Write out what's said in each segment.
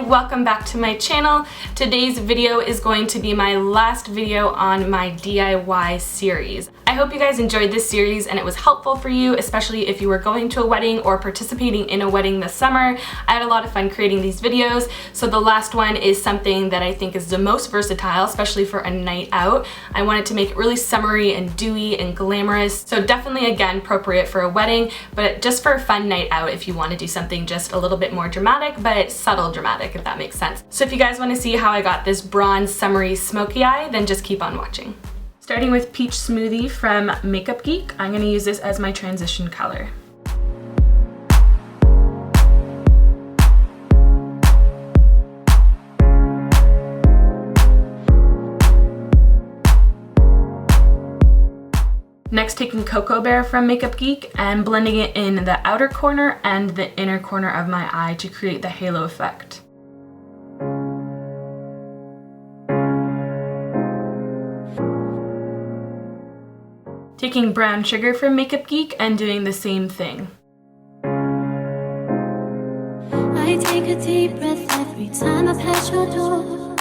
welcome back to my channel. Today's video is going to be my last video on my DIY series. I hope you guys enjoyed this series and it was helpful for you, especially if you were going to a wedding or participating in a wedding this summer. I had a lot of fun creating these videos, so the last one is something that I think is the most versatile, especially for a night out. I wanted to make it really summery and dewy and glamorous, so definitely again appropriate for a wedding, but just for a fun night out if you want to do something just a little bit more dramatic, but subtle dramatic, if that makes sense. So if you guys want to see how I got this bronze summery smoky eye, then just keep on watching. Starting with Peach Smoothie from Makeup Geek, I'm going to use this as my transition color. Next, taking Coco Bear from Makeup Geek and blending it in the outer corner and the inner corner of my eye to create the halo effect. Taking Brown Sugar from Makeup Geek and doing the same thing. I take a deep breath every time I pass your door.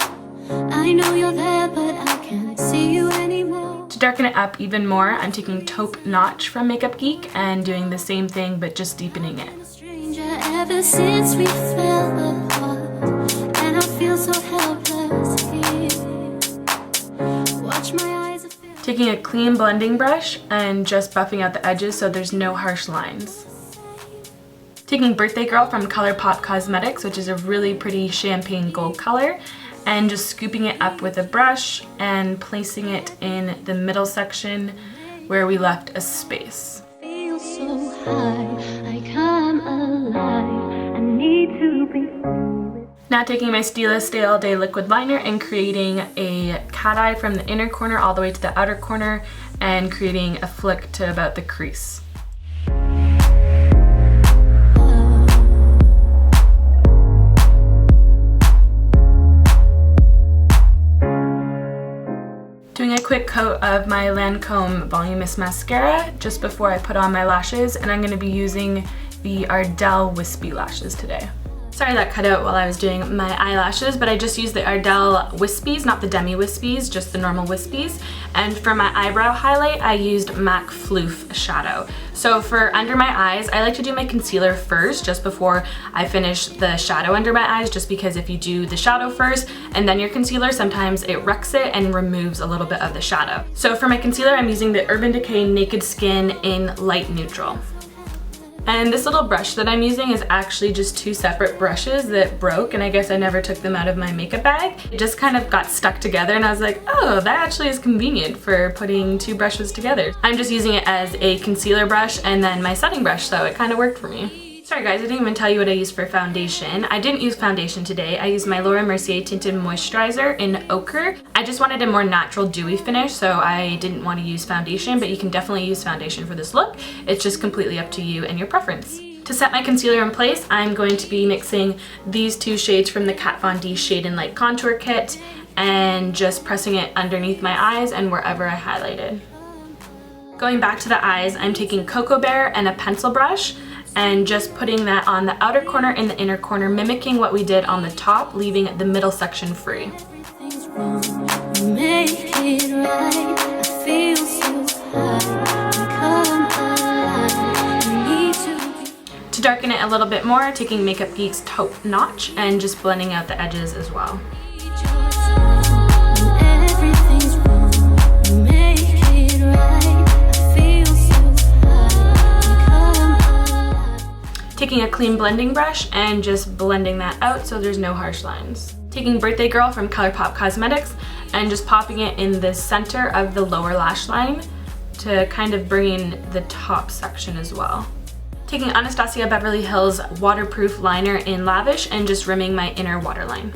I know you're there, but I can't see you anymore. To darken it up even more, I'm taking Taupe Notch from Makeup Geek and doing the same thing, but just deepening it. Stranger ever since we fell apart, and I feel so helpless here. Watch my eyes. Taking a clean blending brush and just buffing out the edges so there's no harsh lines. Taking Birthday Girl from ColourPop Cosmetics, which is a really pretty champagne gold color, and just scooping it up with a brush and placing it in the middle section where we left a space. Feel so high, I come alive. I need to be. Now taking my Stila Stay All Day liquid liner and creating a cat eye from the inner corner all the way to the outer corner and creating a flick to about the crease. Doing a quick coat of my Lancome Voluminous Mascara just before I put on my lashes, and I'm going to be using the Ardell Wispy lashes today. Sorry that cut out while I was doing my eyelashes, but I just used the Ardell Wispies, not the Demi Wispies, just the normal Wispies. And for my eyebrow highlight, I used MAC Phloof shadow. So for under my eyes, I like to do my concealer first, just before I finish the shadow under my eyes, just because if you do the shadow first and then your concealer, sometimes it wrecks it and removes a little bit of the shadow. So for my concealer, I'm using the Urban Decay Naked Skin in Light Neutral. And this little brush that I'm using is actually just two separate brushes that broke, and I guess I never took them out of my makeup bag. It just kind of got stuck together and I was like, oh, that actually is convenient for putting two brushes together. I'm just using it as a concealer brush and then my setting brush, so it kind of worked for me. Sorry guys, I didn't even tell you what I used for foundation. I didn't use foundation today. I used my Mercier Tinted Moisturizer in Ochre. I just wanted a more natural dewy finish, so I didn't want to use foundation, but you can definitely use foundation for this look. It's just completely up to you and your preference. To set my concealer in place, I'm going to be mixing these two shades from the Kat Von D Shade and Light Contour Kit and just pressing it underneath my eyes and wherever I highlighted. Going back to the eyes, I'm taking Coco Bear and a pencil brush and just putting that on the outer corner and the inner corner, mimicking what we did on the top, leaving the middle section free. To darken it a little bit more, taking Makeup Geek's Taupe Notch and just blending out the edges as well. Taking a clean blending brush and just blending that out so there's no harsh lines. Taking Birthday Girl from ColourPop Cosmetics and just popping it in the center of the lower lash line to kind of bring in the top section as well. Taking Anastasia Beverly Hills Waterproof Liner in Lavish and just rimming my inner waterline.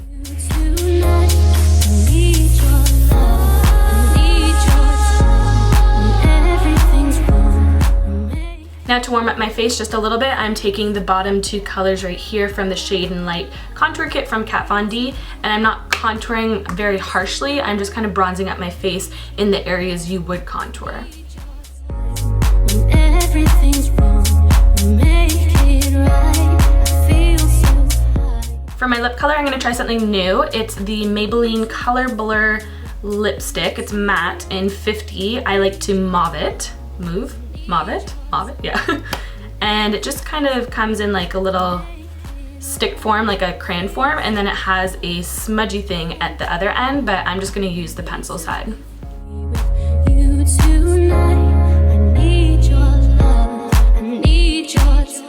Now to warm up my face just a little bit, I'm taking the bottom two colors right here from the Shade and Light Contour Kit from Kat Von D, and I'm not contouring very harshly, I'm just kind of bronzing up my face in the areas you would contour. For my lip color, I'm gonna try something new. It's the Maybelline Color Blur lipstick. It's matte in 50. I like to mauve it. Mauve it, yeah. And it just kind of comes in like a little stick form, like a crayon form, and then it has a smudgy thing at the other end, but I'm just gonna use the pencil side. You tonight, I need your love, I need your time.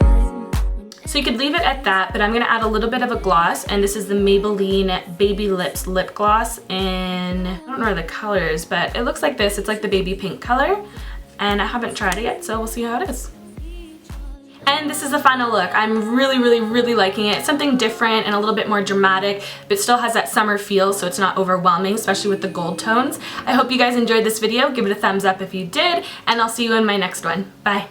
So you could leave it at that, but I'm gonna add a little bit of a gloss, and this is the Maybelline Baby Lips Lip Gloss in, I don't know the colors, but it looks like this. It's like the baby pink color, and I haven't tried it yet, so we'll see how it is. And this is the final look. I'm really liking it. It's something different and a little bit more dramatic, but still has that summer feel, so it's not overwhelming, especially with the gold tones. I hope you guys enjoyed this video. Give it a thumbs up if you did, and I'll see you in my next one. Bye.